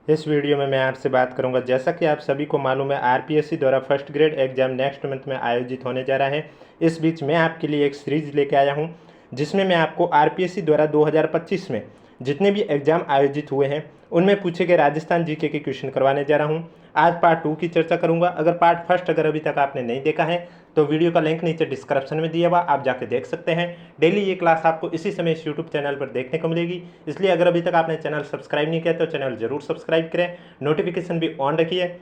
इस वीडियो में मैं आपसे बात करूंगा, जैसा कि आप सभी को मालूम है आरपीएससी द्वारा first grade exam next month में आयोजित होने जा रहा है। इस बीच मैं आपके लिए एक सीरीज लेके आया हूं, जिसमें मैं आपको आरपीएससी द्वारा 2025 में जितने भी एग्जाम आयोजित हुए हैं उनमें पूछे गए राजस्थान जीके के क्वेश्चन करवाने जा रहा हूं। आज पार्ट 2 की चर्चा करूंगा। अगर पार्ट फर्स्ट अगर अभी तक आपने नहीं देखा है तो वीडियो का लिंक नीचे डिस्क्रिप्शन में दिया हुआ, आप जाके देख सकते हैं। डेली ये क्लास आपको इसी समय इस यूट्यूब चैनल पर देखने को मिलेगी। इसलिए अगर अभी तक आपने चैनल सब्सक्राइब नहीं किया तो चैनल जरूर सब्सक्राइब करें, नोटिफिकेशन भी ऑन रखिए,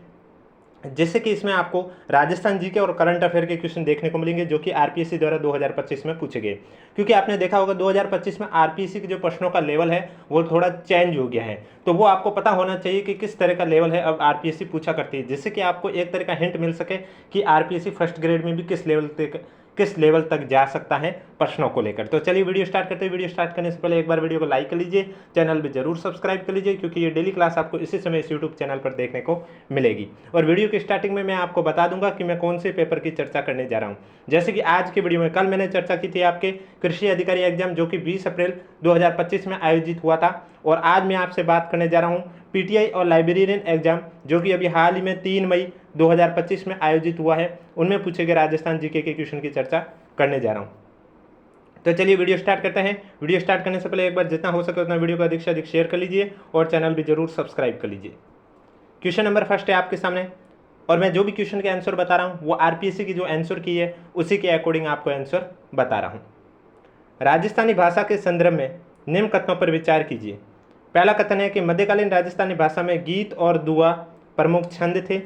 जिससे कि इसमें आपको राजस्थान जी के और करंट अफेयर के क्वेश्चन देखने को मिलेंगे जो कि आरपीएससी द्वारा 2025 में पूछे गए। क्योंकि आपने देखा होगा 2025 में आरपीएससी के जो प्रश्नों का लेवल है वो थोड़ा चेंज हो गया है, तो वो आपको पता होना चाहिए कि किस तरह का लेवल है अब आरपीएससी पूछा करती है, जिससे कि आपको एक तरह का हिंट मिल सके कि आरपीएससी फर्स्ट ग्रेड में भी किस लेवल तक जा सकता है प्रश्नों को लेकर। तो चलिए वीडियो स्टार्ट करते हैं। वीडियो स्टार्ट करने से पहले एक बार वीडियो को लाइक कर लीजिए, चैनल भी जरूर सब्सक्राइब कर लीजिए, क्योंकि ये डेली क्लास आपको इसी समय इस यूट्यूब चैनल पर देखने को मिलेगी। और वीडियो की स्टार्टिंग में मैं आपको बता दूंगा कि मैं कौन से पेपर की चर्चा करने जा रहा हूँ। जैसे कि आज की वीडियो में कल मैंने चर्चा की थी आपके कृषि अधिकारी एग्जाम, जो कि 20 अप्रैल 2025 में आयोजित हुआ था, और आज मैं आपसे बात करने जा रहा हूँ पीटीआई और लाइब्रेरियन एग्जाम, जो कि अभी हाल ही में 3 मई 2025 में आयोजित हुआ है। उनमें पूछे गए राजस्थान जीके के क्वेश्चन की चर्चा करने जा रहा हूँ। तो चलिए वीडियो स्टार्ट करते हैं। वीडियो स्टार्ट करने से पहले एक बार जितना हो सके उतना वीडियो को अधिक से अधिक शेयर कर लीजिए और चैनल भी जरूर सब्सक्राइब कर लीजिए। क्वेश्चन नंबर फर्स्ट है आपके सामने, और मैं जो भी क्वेश्चन के आंसर बता रहा हूँ वो आरपीएससी की जो आंसर की है उसी के अकॉर्डिंग आपको आंसर बता रहा हूँ। राजस्थानी भाषा के संदर्भ में निम्न कथनों पर विचार कीजिए। पहला कथन है कि मध्यकालीन राजस्थानी भाषा में गीत और दुआ प्रमुख छंद थे।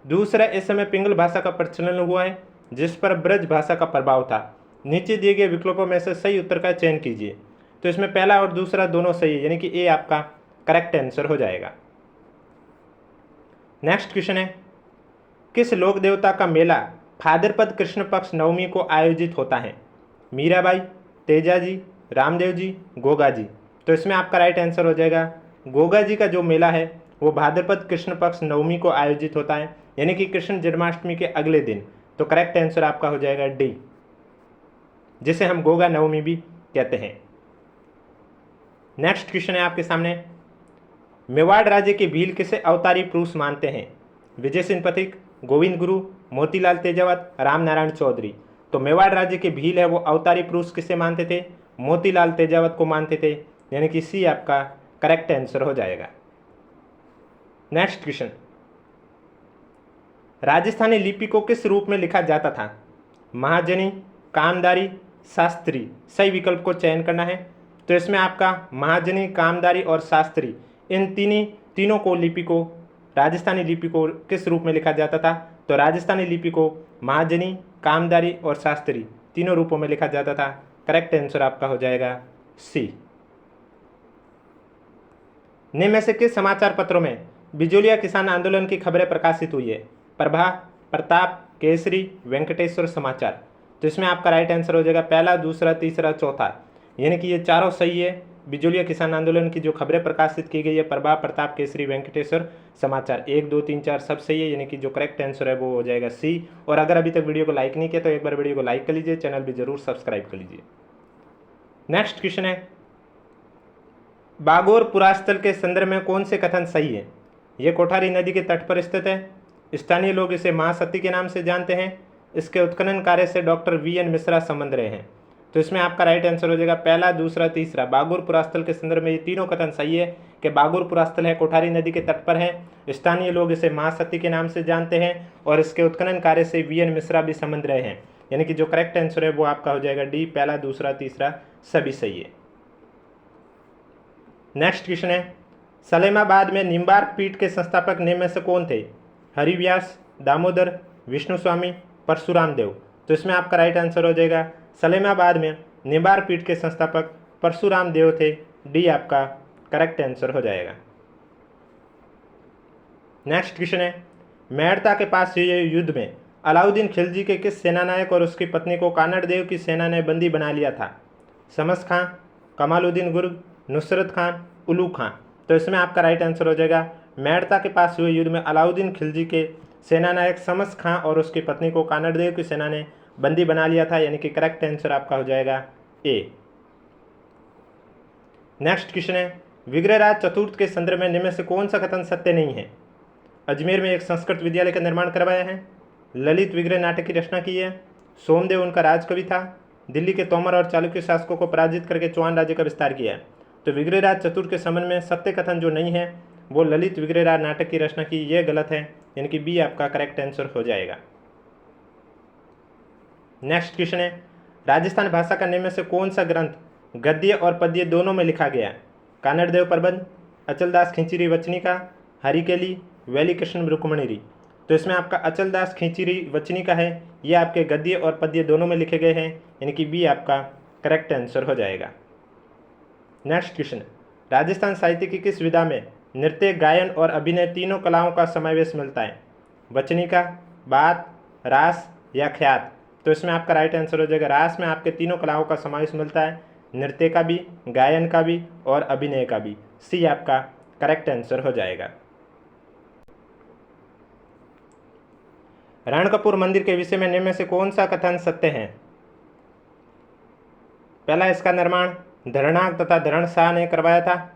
दूसरा, इस समय पिंगल भाषा का प्रचलन हुआ है जिस पर ब्रज भाषा का प्रभाव था। नीचे दिए गए विकल्पों में से सही उत्तर का चयन कीजिए। तो इसमें पहला और दूसरा दोनों सही है, यानी कि ए आपका करेक्ट आंसर हो जाएगा। नेक्स्ट क्वेश्चन है, किस लोक देवता का मेला भाद्रपद कृष्ण पक्ष नवमी को आयोजित होता है? मीराबाई, तेजाजी, रामदेव जी, गोगा जी। तो इसमें आपका राइट आंसर हो जाएगा गोगा जी का जो मेला है वो भाद्रपद कृष्ण पक्ष नवमी को आयोजित होता है, यानी कि कृष्ण जन्माष्टमी के अगले दिन। तो करेक्ट आंसर आपका हो जाएगा डी, जिसे हम गोगा नवमी भी कहते हैं। नेक्स्ट क्वेश्चन है आपके सामने, मेवाड़ राज्य के भील किसे अवतारी पुरुष मानते हैं? विजय सिंह पथिक, गोविंद गुरु, मोतीलाल तेजावत, राम नारायण चौधरी। तो मेवाड़ राज्य के भील है वो अवतारी पुरुष किसे मानते थे? मोतीलाल तेजावत को मानते थे, यानी कि सी आपका करेक्ट आंसर हो जाएगा। नेक्स्ट क्वेश्चन, राजस्थानी लिपि को किस रूप में लिखा जाता था? महाजनी, कामदारी, शास्त्री। सही विकल्प को चयन करना है। तो इसमें आपका महाजनी, कामदारी और शास्त्री, इन तीनों को लिपि को राजस्थानी लिपि को किस रूप में लिखा जाता था? तो राजस्थानी लिपि को महाजनी, कामदारी और शास्त्री तीनों रूपों में लिखा जाता था। करेक्ट आंसर आपका हो जाएगा सी। निम्न में से किस समाचार पत्रों में बिजोलिया किसान आंदोलन की खबरें प्रकाशित हुई है? प्रभा, प्रताप, केसरी, वेंकटेश्वर समाचार। तो इसमें आपका राइट आंसर हो जाएगा पहला, दूसरा, तीसरा, चौथा, यानी कि ये चारों सही है। बिजोलिया किसान आंदोलन की जो खबरें प्रकाशित की गई है प्रभा, प्रताप, केसरी, वेंकटेश्वर समाचार, 1, 2, 3, 4 सब सही है, यानी कि जो करेक्ट आंसर है वो हो जाएगा सी। और अगर अभी तक वीडियो को लाइक नहीं किया तो एक बार वीडियो को लाइक कर लीजिए, चैनल भी जरूर सब्सक्राइब कर लीजिए। नेक्स्ट क्वेश्चन है, बागोर पुरास्थल के संदर्भ में कौन से कथन सही है? यह कोठारी नदी के तट पर स्थित है। स्थानीय लोग इसे महासती के नाम से जानते हैं। इसके उत्खनन कार्य से डॉक्टर वीएन मिश्रा संबंध रहे हैं। तो इसमें आपका राइट आंसर हो जाएगा पहला, दूसरा, तीसरा। बागोर पुरास्थल के संदर्भ में ये तीनों कथन सही है कि बागोर पुरास्थल है कोठारी नदी के तट पर है, स्थानीय लोग इसे महासती के नाम से जानते हैं, और इसके उत्खनन कार्य से वीएन मिश्रा भी संबंध रहे हैं, यानी कि जो करेक्ट आंसर है वो आपका हो जाएगा डी, पहला, दूसरा, तीसरा सभी सही है। नेक्स्ट क्वेश्चन है, सलेमाबाद में निम्बार्क पीठ के संस्थापक निम्न में से कौन थे? हरिव्यास, दामोदर, विष्णु स्वामी, परशुराम देव। तो इसमें आपका राइट आंसर हो जाएगा सलेमाबाद में निम्बार्क पीठ के संस्थापक परशुराम देव थे, डी आपका करेक्ट आंसर हो जाएगा। नेक्स्ट क्वेश्चन है, मेड़ता के पास हुए युद्ध में अलाउद्दीन खिलजी के किस सेनानायक और उसकी पत्नी को कानड़ देव की सेना ने बंदी बना लिया था? शमस खां, कमालुद्दीन गुर्ग, नुसरत खान, उलू खां। तो इसमें आपका राइट आंसर हो जाएगा मेड़ता के पास हुए युद्ध में अलाउद्दीन खिलजी के सेनानायक शमस खां और उसकी पत्नी को कानड़ देव की सेना ने बंदी बना लिया था, यानी कि करेक्ट आंसर आपका हो जाएगा ए। नेक्स्ट क्वेश्चन है, विग्रहराज चतुर्थ के संदर्भ में निम्न में से कौन सा कथन सत्य नहीं है? अजमेर में एक संस्कृत विद्यालय का निर्माण करवाया है, ललित विग्रह नाटक की रचना की है, सोमदेव उनका राजकवि था, दिल्ली के तोमर और चालुक्य शासकों को पराजित करके चौहान राज्य का विस्तार किया है। तो विग्रहराज चतुर्थ के संबंध में सत्य कथन जो नहीं है वो ललित विग्रहराज नाटक की रचना की, यह गलत है, यानी कि बी आपका करेक्ट आंसर हो जाएगा। नेक्स्ट क्वेश्चन है, राजस्थान भाषा का निम्न में से कौन सा ग्रंथ गद्य और पद्य दोनों में लिखा गया? कानड़देव प्रबंध, अचलदास खींचीरी वचनिका, हरिकेली, वैली कृष्ण रुक्मणीरी। तो इसमें आपका अचलदास खींचीरी वचनिका है, ये आपके गद्य और पद्य दोनों में लिखे गए हैं, यानी कि बी आपका करेक्ट आंसर हो जाएगा। नेक्स्ट क्वेश्चन, राजस्थान साहित्य की किस विधा में नृत्य, गायन और अभिनय तीनों कलाओं का समावेश मिलता है? वचनिका, बात, रास या ख्यात? तो इसमें आपका राइट आंसर हो जाएगा रास में आपके तीनों कलाओं का समावेश मिलता है, नृत्य का भी, गायन का भी और अभिनय का भी। सी आपका करेक्ट आंसर हो जाएगा। रणकपुर मंदिर के विषय में निम्न में से कौन सा कथन सत्य है? पहला, इसका निर्माण धरणाक तथा धरण शाह ने करवाया था।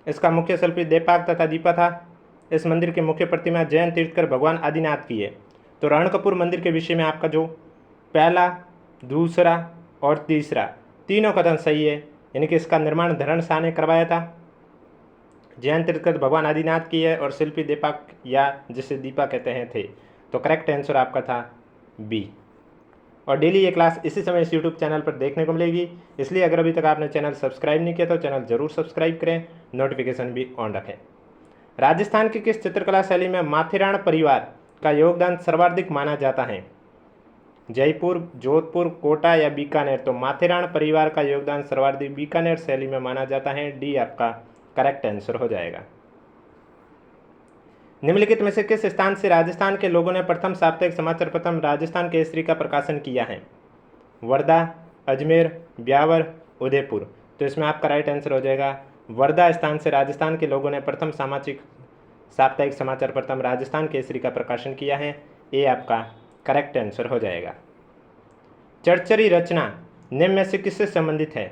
इसका मुख्य शिल्पी देपाक तथा दीपा था। इस मंदिर की मुख्य प्रतिमा जैन तीर्थकर भगवान आदिनाथ की है। तो रणकपुर मंदिर के विषय में आपका जो पहला, दूसरा और तीसरा तीनों कथन सही है, यानी कि इसका निर्माण धरण शाह ने करवाया था, जैन तीर्थकर भगवान आदिनाथ की है और शिल्पी देपाक या जिसे दीपा कहते हैं थे। तो करेक्ट आंसर आपका था बी। और डेली ये क्लास इसी समय इस यूट्यूब चैनल पर देखने को मिलेगी, इसलिए अगर अभी तक आपने चैनल सब्सक्राइब नहीं किया तो चैनल जरूर सब्सक्राइब करें, नोटिफिकेशन भी ऑन रखें। राजस्थान की किस चित्रकला शैली में माथेरान परिवार का योगदान सर्वाधिक माना जाता है? जयपुर, जोधपुर, कोटा या बीकानेर? तो माथेरान परिवार का योगदान सर्वाधिक बीकानेर शैली में माना जाता है। डी आपका करेक्ट आंसर हो जाएगा। निम्नलिखित में से किस स्थान से राजस्थान के लोगों ने प्रथम साप्ताहिक समाचार पत्र राजस्थान केसरी का प्रकाशन किया है? वर्धा, अजमेर, ब्यावर, उदयपुर? तो इसमें आपका राइट आंसर हो जाएगा वर्धा स्थान से राजस्थान के लोगों ने प्रथम साप्ताहिक समाचार पत्र राजस्थान केसरी का प्रकाशन किया है। ये आपका करेक्ट आंसर हो जाएगा। चरचरी रचना निम्न में से किससे संबंधित है?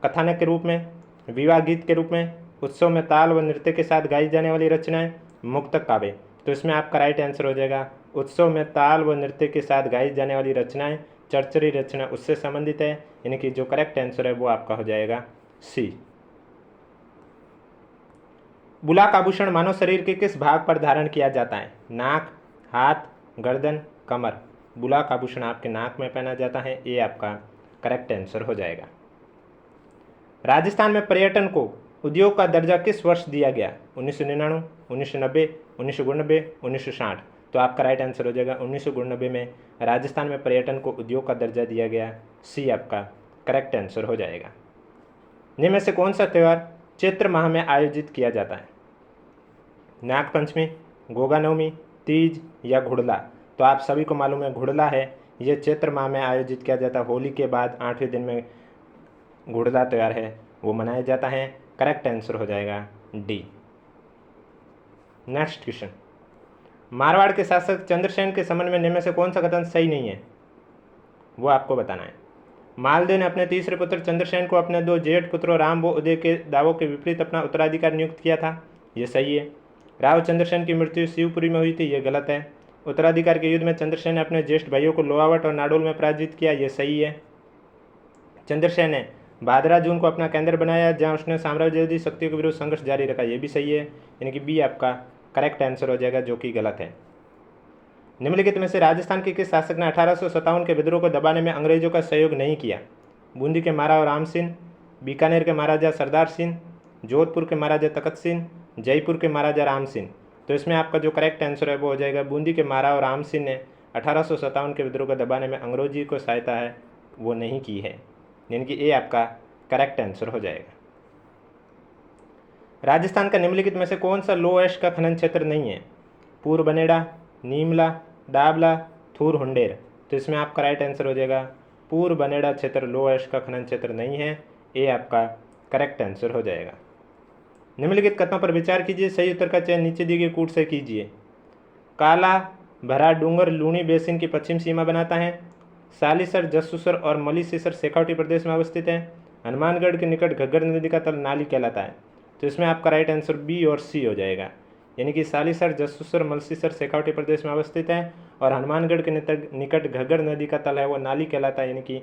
कथानक के रूप में, विवाह गीत के रूप में, उत्सव में ताल व नृत्य के साथ गाई जाने वाली रचनाएं, मुक्तक काव्य? तो इसमें आपका राइट आंसर हो जाएगा उत्सव में ताल व नृत्य के साथ गाई जाने वाली रचनाएं, चरचरी रचना उससे संबंधित है, यानी कि जो करेक्ट आंसर है वो आपका हो जाएगा सी। बुलाक आभूषण मानव शरीर के किस भाग पर धारण किया जाता है? नाक, हाथ, गर्दन, कमर? बुलाक आभूषण आपके नाक में पहना जाता है। ये आपका करेक्ट आंसर हो जाएगा। राजस्थान में पर्यटन को उद्योग का दर्जा किस वर्ष दिया गया? 1999, 1990, 1999, 1960? तो आपका राइट आंसर हो जाएगा 1999 में राजस्थान में पर्यटन को उद्योग का दर्जा दिया गया। सी आपका करेक्ट आंसर हो जाएगा। निम्न में से कौन सा त्यौहार चैत्र माह में आयोजित किया जाता है? नागपंचमी, गोगा नवमी, तीज या घुड़ला? तो आप सभी को मालूम है घुड़ला है, ये चैत्र माह में आयोजित किया जाता है। होली के बाद 8वें दिन में घुड़ला त्यौहार है वो मनाया जाता है। करेक्ट आंसर हो जाएगा डी। नेक्स्ट क्वेश्चन, मारवाड़ के शासक चंद्रसेन के संबंध में निम्न में से कौन सा कथन सही नहीं है? वो आपको बताना है। मालदेव ने अपने तीसरे पुत्र चंद्रसेन को अपने 2 जेठ पुत्रों राम व उदय के दावों के विपरीत अपना उत्तराधिकारी नियुक्त किया था। ये सही है। राव चंद्रसेन की मृत्यु शिवपुरी में हुई थी। ये गलत है। उत्तराधिकार के युद्ध में चंद्रसेन ने अपने ज्येष्ठ भाइयों को लोहावट और नाडोल में पराजित किया। ये सही है। चंद्रसेन ने भादरा जून को अपना केंद्र बनाया जहां उसने साम्राज्यवादी शक्तियों के विरुद्ध संघर्ष जारी रखा। ये भी सही है, यानी कि बी आपका करेक्ट आंसर हो जाएगा, जो कि गलत है। निम्नलिखित में से राजस्थान के किस शासक ने 1857 के विद्रोह को दबाने में अंग्रेजों का सहयोग नहीं किया? बूंदी के महाराजा राम सिंह, बीकानेर के महाराजा सरदार सिंह, जोधपुर के महाराजा तखत सिंह, जयपुर के महाराजा राम सिंह? तो इसमें आपका जो करेक्ट आंसर है वो हो जाएगा बूंदी के महाराजा राम सिंह ने 1857 के विद्रोह को दबाने में अंग्रेजी को सहायता है वो नहीं की है, यानी कि ये आपका करेक्ट आंसर हो जाएगा। राजस्थान का निम्नलिखित में से कौन सा लो एश का खनन क्षेत्र नहीं है? पूर्व बनेड़ा, नीमला, डाबला, थूर हुंडेर? तो इसमें आपका राइट आंसर हो जाएगा पूर्व बनेड़ा क्षेत्र लो एश का खनन क्षेत्र नहीं है। ये आपका करेक्ट आंसर हो जाएगा। निम्नलिखित कथनों पर विचार कीजिए, सही उत्तर का चयन नीचे दी गई कूट से कीजिए। काला भरा डूंगर लूणी बेसिन की पश्चिम सीमा बनाता है। सालीसर, जसूसर और मलीसीसर शेखावटी प्रदेश में अवस्थित है। हनुमानगढ़ के निकट घग्गर नदी का तल नाली कहलाता है। तो इसमें आपका राइट आंसर बी और सी हो जाएगा, यानी कि सालिसर, जसूसर, मलसीसर शेखावटी प्रदेश में अवस्थित है और हनुमानगढ़ के निकट घग्गर नदी का तल है वो नाली कहलाता है, यानी कि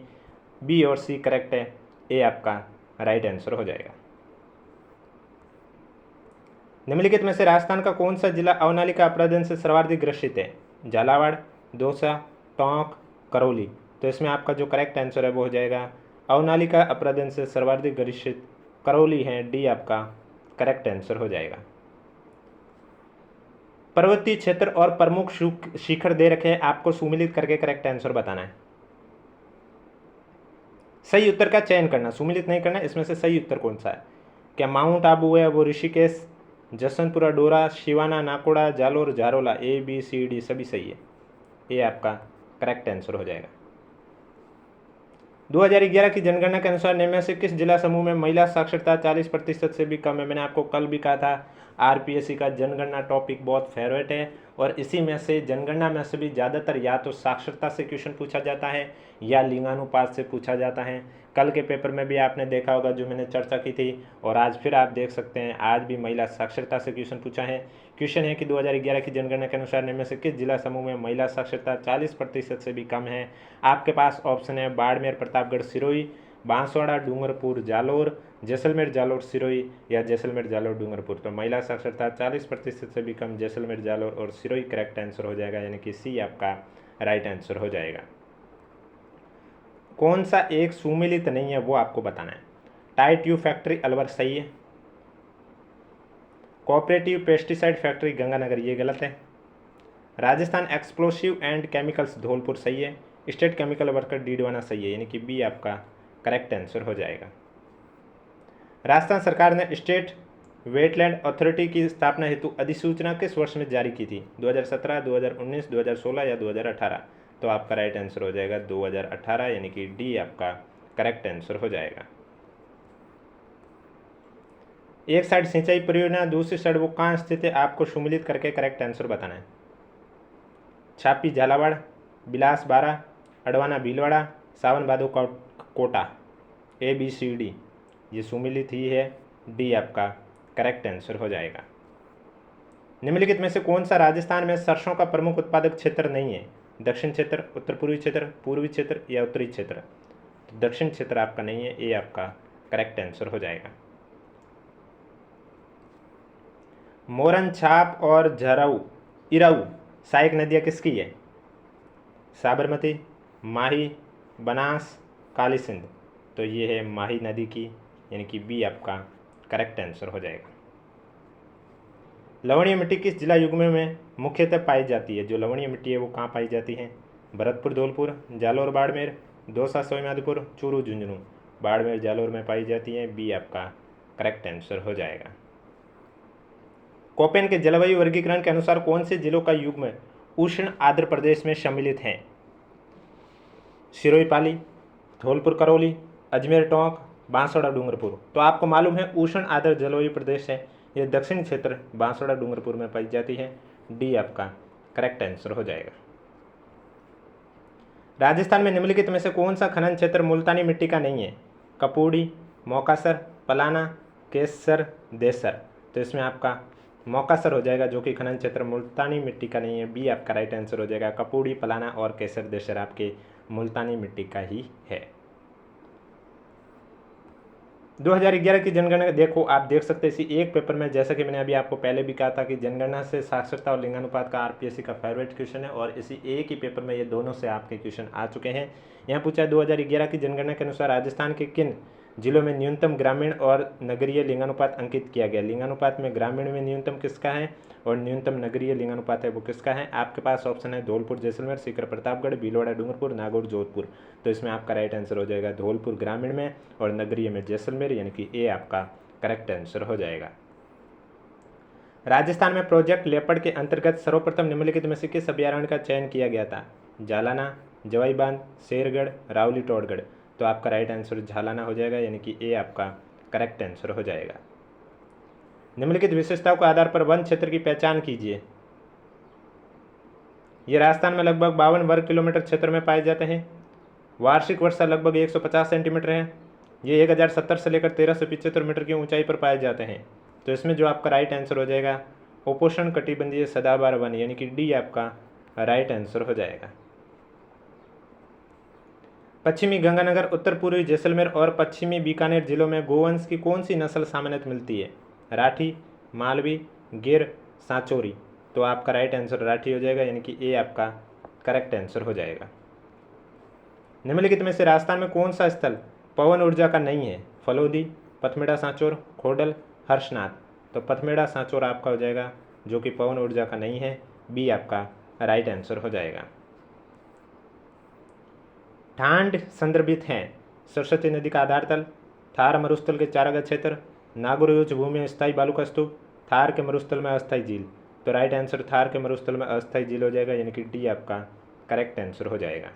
बी और सी करेक्ट है, ए आपका राइट आंसर हो जाएगा। निम्नलिखित में से राजस्थान का कौन सा जिला अवनालिका अपराधन से सर्वाधिक ग्रसित है? झालावाड़, दौसा, टोंक, करौली। तो इसमें आपका जो करेक्ट आंसर है वो हो जाएगा अवनालिका अपराधन से सर्वाधिक ग्रसित करौली है, डी आपका करेक्ट आंसर हो जाएगा। पर्वतीय क्षेत्र और प्रमुख शिखर दे रखे हैं, आपको सुमिलित करके करेक्ट आंसर बताना है। सही उत्तर का चयन करना, सुमिलित नहीं करना। इसमें से सही उत्तर कौन सा है? क्या माउंट आबू है वो Rishikesh, Jaswantpura, Dora, Shivana, Nakoda, Jalore, Jarola. A B C D सभी सही है, ये आपका करेक्ट आंसर हो जाएगा। 2011 की जनगणना के अनुसार निम्न में से किस जिला समूह में महिला साक्षरता 40% से भी कम है? मैंने आपको कल भी कहा था आरपीएससी का जनगणना टॉपिक बहुत फेवरेट है और इसी में से जनगणना में से भी ज़्यादातर या तो साक्षरता से क्वेश्चन पूछा जाता है या लिंगानुपात से पूछा जाता है। कल के पेपर में भी आपने देखा होगा जो मैंने चर्चा की थी और आज फिर आप देख सकते हैं आज भी महिला साक्षरता से क्वेश्चन पूछा है। क्वेश्चन है कि 2011 की जनगणना के अनुसार निम्न में से किस जिला समूह में महिला साक्षरता 40% से भी कम है? आपके पास ऑप्शन है बाड़मेर, प्रतापगढ़, सिरोही, बांसवाड़ा, डूंगरपुर, जालोर, जैसलमेर, जालोर, सिरोही या जैसलमेर, जालोर, डूंगरपुर। तो महिला साक्षरता 40% से भी कम जैसलमेर, जालोर और सिरोही करेक्ट आंसर हो जाएगा, यानी कि सी आपका राइट आंसर हो जाएगा। कौन सा एक सुमिलित नहीं है वो आपको बताना है। टाई ट्यूब फैक्ट्री अलवर सही है, कोऑपरेटिव पेस्टिसाइड फैक्ट्री गंगानगर ये गलत है, Rajasthan explosive and chemicals Dholpur सही है, स्टेट केमिकल वर्कर डीडवाना सही है, यानी कि बी आपका करेक्ट आंसर हो जाएगा। राजस्थान सरकार ने स्टेट वेटलैंड अथॉरिटी की स्थापना हेतु अधिसूचना किस वर्ष में जारी की थी? 2017, 2019, 2016 या 2018? तो आपका राइट आंसर हो जाएगा 2018, यानी कि डी आपका करेक्ट आंसर हो जाएगा। एक साइड सिंचाई परियोजना, दूसरी साइड वो कहाँ स्थित है? आपको सुमिलित करके करेक्ट आंसर बताना है। छापी Jhalawar, Bilas Bara, Adwana Bhilwara, Sawan Bhado Kota. A B C D ये सुमिलित ही है, डी आपका करेक्ट आंसर हो जाएगा। निम्नलिखित में से कौन सा राजस्थान में सरसों का प्रमुख उत्पादक क्षेत्र नहीं है? दक्षिण क्षेत्र, उत्तर पूर्वी क्षेत्र, पूर्वी क्षेत्र या उत्तरी क्षेत्र? तो दक्षिण क्षेत्र आपका नहीं है, ये आपका करेक्ट आंसर हो जाएगा। मोरन छाप और झरऊ इराऊ सहायक नदियाँ किसकी है? साबरमती, माही, बनास, काली सिंध। तो ये है माही नदी की, यानी कि बी आपका करेक्ट आंसर हो जाएगा। लवणीय मिट्टी किस जिला युग्म में मुख्यतः पाई जाती है? जो लवणीय मिट्टी है वो कहाँ पाई जाती है? भरतपुर, धौलपुर, जालोर, बाड़मेर, दौसा, सवाईमाधोपुर, चूरू, झुंझुनू। बाड़मेर, जालोर में पाई जाती है, बी आपका करेक्ट आंसर हो जाएगा। कोपेन के जलवायु वर्गीकरण के अनुसार कौन से जिलों का युग्म उष्ण आर्द्र प्रदेश में सम्मिलित है? सिरोही, पाली, धौलपुर, करौली, अजमेर, टोंक, बांसवाड़ा, डूंगरपुर। तो आपको मालूम है उष्ण आर्द्र जलवायु प्रदेश है, ये दक्षिण क्षेत्र बांसवाड़ा, डूंगरपुर में पाई जाती है, डी आपका करेक्ट आंसर हो जाएगा। राजस्थान में निम्नलिखित में से कौन सा खनन क्षेत्र मुल्तानी मिट्टी का नहीं है? कपूड़ी, मौकासर, पलाना, केसर, देसर। तो इसमें आपका मौकासर हो जाएगा, जो कि खनन क्षेत्र मुल्तानी मिट्टी का नहीं है, बी आपका राइट आंसर हो जाएगा। कपूड़ी, पलाना और केसर, देसर आपके मुल्तानी मिट्टी का ही है। 2011 की जनगणना देखो, आप देख सकते हैं इसी एक पेपर में, जैसा कि मैंने अभी आपको पहले भी कहा था कि जनगणना से साक्षरता और लिंगानुपात का आरपीएससी का फेवरेट क्वेश्चन है और इसी एक ही पेपर में ये दोनों से आपके क्वेश्चन आ चुके हैं। यहाँ पूछा है 2011 की जनगणना के अनुसार राजस्थान के किन जिलों में न्यूनतम ग्रामीण और नगरीय लिंगानुपात अंकित किया गया? लिंगानुपात में ग्रामीण में न्यूनतम किसका है और न्यूनतम नगरीय लिंगानुपात है वो किसका है? आपके पास ऑप्शन है धौलपुर, जैसलमेर, सीकर, प्रतापगढ़, भीलवाड़ा, डूंगरपुर, नागौर, जोधपुर। तो इसमें आपका राइट आंसर हो जाएगा धौलपुर ग्रामीण में और नगरीय में जैसलमेर, यानी कि ए आपका करेक्ट आंसर हो जाएगा। राजस्थान में प्रोजेक्ट लेपर्ड के अंतर्गत सर्वप्रथम निम्नलिखित में से किस अभ्यारण्य का चयन किया गया था? जालाना, जवाई बांध, शेरगढ़, रावली, टोडगढ़। तो आपका राइट आंसर झालाना हो जाएगा, यानी कि ए आपका करेक्ट आंसर हो जाएगा। निम्नलिखित विशेषताओं के आधार पर वन क्षेत्र की पहचान कीजिए। ये राजस्थान में लगभग 52 वर्ग किलोमीटर क्षेत्र में पाए जाते हैं। वार्षिक वर्षा लगभग 150 सेंटीमीटर है। ये 1070 से लेकर 1375 मीटर की ऊंचाई पर पाए जाते हैं। तो इसमें जो आपका राइट आंसर हो जाएगा उपोष्ण कटिबंधीय सदाबहार वन, यानी कि डी आपका राइट आंसर हो जाएगा। पश्चिमी गंगानगर, उत्तर पूर्वी जैसलमेर और पश्चिमी बीकानेर जिलों में गोवंश की कौन सी नस्ल सामान्यतः मिलती है? राठी, मालवी, गिर, सांचौरी। तो आपका राइट आंसर राठी हो जाएगा, यानी कि ए आपका करेक्ट आंसर हो जाएगा। निम्नलिखित में से राजस्थान में कौन सा स्थल पवन ऊर्जा का नहीं है? फलोदी, पथमेड़ा सांचौर, खोडल, हर्षनाथ। तो पथमेड़ा सांचौर आपका हो जाएगा, जो कि पवन ऊर्जा का नहीं है, बी आपका राइट आंसर हो जाएगा। ठांड संदर्भित हैं सरस्वती नदी का आधार तल, थार मरुस्थल के चारागाह क्षेत्र, नागौर भूमि में स्थायी बालू का स्तूप, थार के मरुस्थल में अस्थायी झील। तो राइट आंसर थार के मरुस्थल में अस्थायी झील हो जाएगा, यानी कि डी आपका करेक्ट आंसर हो जाएगा।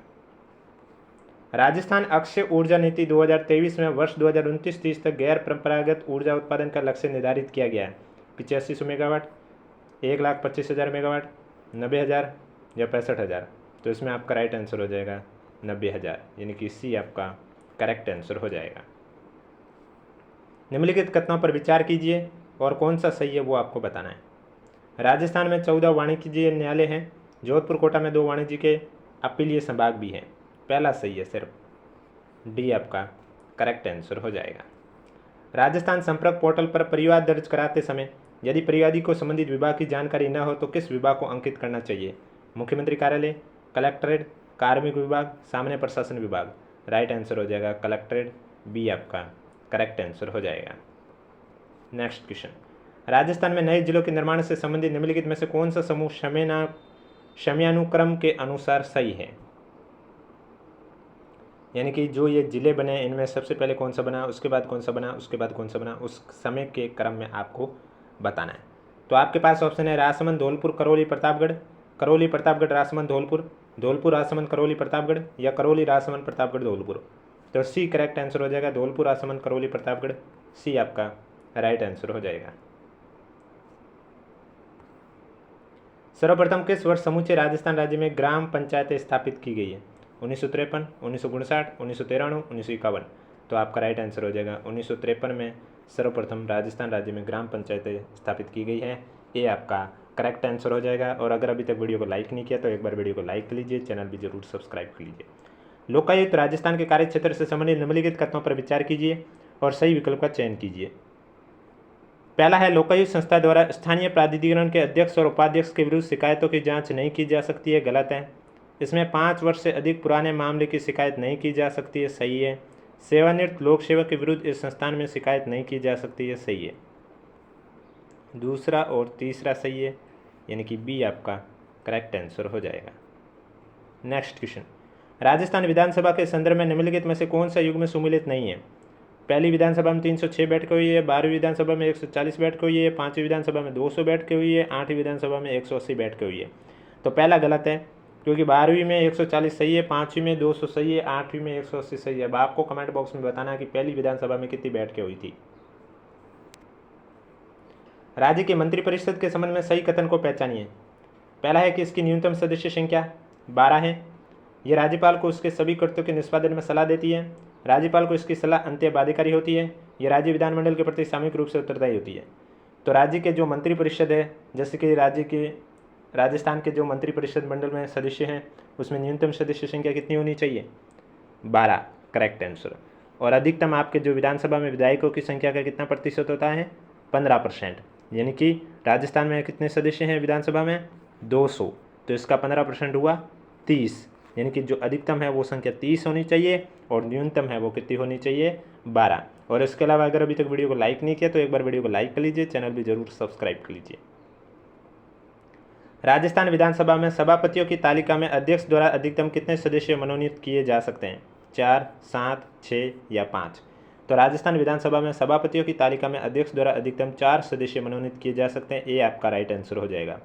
राजस्थान अक्षय ऊर्जा नीति 2023 में वर्ष 2029-30 तक गैर परंपरागत ऊर्जा उत्पादन का लक्ष्य निर्धारित किया गया है। 8500 मेगावाट, 1,25,000 मेगावाट, 90,000 या 65,000। तो इसमें आपका राइट आंसर हो जाएगा 90,000, यानी कि सी आपका करेक्ट आंसर हो जाएगा। निम्नलिखित कथनों पर विचार कीजिए और कौन सा सही है वो आपको बताना है। राजस्थान में 14 वाणिज्य न्यायालय हैं। जोधपुर कोटा में 2 वाणिज्य के अपीलीय संभाग भी हैं। पहला सही है सिर्फ, डी आपका करेक्ट आंसर हो जाएगा। राजस्थान संपर्क पोर्टल पर परिवाद दर्ज कराते समय यदि परिवादी को संबंधित विभाग की जानकारी न हो तो किस विभाग को अंकित करना चाहिए? मुख्यमंत्री कार्यालय, कलेक्ट्रेट, कार्मिक विभाग, सामान्य प्रशासन विभाग। राइट आंसर हो जाएगा कलेक्ट्रेट, बी आपका करेक्ट आंसर हो जाएगा। नेक्स्ट क्वेश्चन, राजस्थान में नए जिलों के निर्माण से संबंधित निम्नलिखित में से कौन सा समूह समयानुक्रम के अनुसार सही है? यानी कि जो ये जिले बने इनमें सबसे पहले कौन सा बना, उसके बाद कौन सा बना, उसके बाद कौन सा बना, उस समय के क्रम में आपको बताना है। तो आपके पास ऑप्शन है राजसमंद, धौलपुर, करौली, प्रतापगढ़, करौली, प्रतापगढ़, राजसमंद, धौलपुर, धौलपुर, राजसमंद, करौली, प्रतापगढ़, या करौली, राजसमंद, प्रतापगढ़, धौलपुर। तो सी करेक्ट आंसर हो जाएगा, धौलपुर, राजसमंद, करौली, प्रतापगढ़। सी आपका राइट आंसर हो जाएगा। सर्वप्रथम किस वर्ष समूचे राजस्थान राज्य में ग्राम पंचायतें स्थापित की गई है? 1953, 1959, 1993, 1951। तो आपका राइट आंसर हो जाएगा 1953 में सर्वप्रथम राजस्थान राज्य में ग्राम पंचायतें स्थापित की गई है। ये आपका करेक्ट आंसर हो जाएगा। और अगर अभी तक वीडियो को लाइक नहीं किया तो एक बार वीडियो को लाइक कर लीजिए, चैनल भी जरूर सब्सक्राइब कर लीजिए। लोकायुक्त राजस्थान के कार्य क्षेत्र से संबंधित निम्नलिखित कथनों पर विचार कीजिए और सही विकल्प का चयन कीजिए। पहला है लोकायुक्त संस्था द्वारा स्थानीय प्राधिकरण के अध्यक्ष और उपाध्यक्ष के विरुद्ध शिकायतों की जांच नहीं की जा सकती है, गलत है। इसमें 5 वर्ष से अधिक पुराने मामले की शिकायत नहीं की जा सकती है, सही है। सेवानिवृत्त लोक सेवक के विरुद्ध इस संस्थान में शिकायत नहीं की जा सकती है, सही है। दूसरा और तीसरा सही है, यानी कि बी आपका करेक्ट आंसर हो जाएगा। नेक्स्ट क्वेश्चन, राजस्थान विधानसभा के संदर्भ में निम्नलिखित में से कौन सा युग्म सुमेलित नहीं है? पहली विधानसभा में 306 बैठकें हुई है, 12वीं विधानसभा में 140 बैठकें हुई है, 5वीं विधानसभा में 200 बैठकें हुई है, 8वीं विधानसभा में 180 बैठकें हुई है। तो पहला गलत है, क्योंकि 12वीं में 140 सही है, 5वीं में 200 सही है, 8वीं में 180 सही है। अब आपको कमेंट बॉक्स में बताना है कि पहली विधानसभा में कितनी बैठकें हुई थी। राज्य के मंत्रिपरिषद के संबंध में सही कथन को पहचानिए। पहला है कि इसकी न्यूनतम सदस्य संख्या 12 है। यह राज्यपाल को उसके सभी कर्तव्यों के निष्पादन में सलाह देती है। राज्यपाल को इसकी सलाह अंत्य बाध्यकारी होती है। यह राज्य विधानमंडल के प्रति सामूहिक रूप से उत्तरदायी होती है। तो राज्य के जो मंत्रिपरिषद है, जैसे कि राजस्थान के जो मंत्रिपरिषद मंडल में सदस्य हैं, उसमें न्यूनतम सदस्य संख्या कितनी होनी चाहिए? 12, करेक्ट आंसर। और अधिकतम आपके जो विधानसभा में विधायकों की संख्या का कितना प्रतिशत होता है? 15%। यानी कि राजस्थान में कितने सदस्य हैं विधानसभा में? 200। तो इसका 15% हुआ 30, यानी कि जो अधिकतम है वो संख्या 30 होनी चाहिए और न्यूनतम है वो कितनी होनी चाहिए? 12। और इसके अलावा अगर अभी तक वीडियो को लाइक नहीं किया तो एक बार वीडियो को लाइक कर लीजिए, चैनल भी जरूर सब्सक्राइब कर लीजिए। राजस्थान विधानसभा में सभापतियों की तालिका में अध्यक्ष द्वारा अधिकतम कितने सदस्य मनोनीत किए जा सकते हैं? 4, 7, 6 या 5। तो राजस्थान विधानसभा में सभापतियों की तालिका में अध्यक्ष द्वारा अधिकतम 4 सदस्य मनोनीत किए जा सकते हैं। ये आपका राइट आंसर हो जाएगा।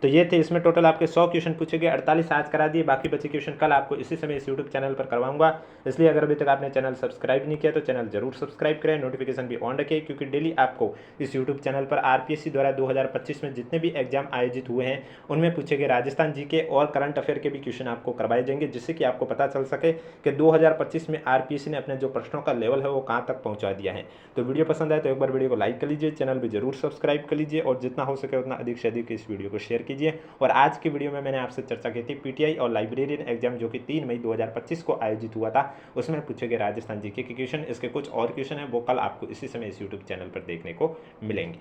तो ये थे, इसमें टोटल आपके 100 क्वेश्चन पूछे गए, 48 आज करा दिए, बाकी बचे क्वेश्चन कल आपको इसी समय इस यूट्यूब चैनल पर करवाऊंगा। इसलिए अगर अभी तक आपने चैनल सब्सक्राइब नहीं किया तो चैनल जरूर सब्सक्राइब करें, नोटिफिकेशन भी ऑन रखें, क्योंकि डेली आपको इस यूट्यूब चैनल पर आरपीएससी द्वारा 2025 में जितने भी एग्जाम आयोजित हुए हैं उनमें पूछे गए राजस्थान जीके और करंट अफेयर के भी क्वेश्चन आपको करवाए जाएंगे, जिससे कि आपको पता चल सके कि 2025 में आरपीएससी ने अपने जो प्रश्नों का लेवल है वो कहाँ तक पहुँचा दिया है। तो वीडियो पसंद आए तो एक बार वीडियो को लाइक कर लीजिए, चैनल भी जरूर सब्सक्राइब कर लीजिए और जितना हो सके उतना अधिक से अधिक इस वीडियो को शेयर कीजिए। और आज की वीडियो में मैंने आपसे चर्चा की थी पीटीआई और लाइब्रेरियन एग्जाम जो कि 3 मई 2025 को आयोजित हुआ था, उसमें पूछे गए राजस्थान जीके के क्वेश्चन। इसके कुछ और क्वेश्चन हैं वो कल आपको इसी समय इस यूट्यूब चैनल पर देखने को मिलेंगे।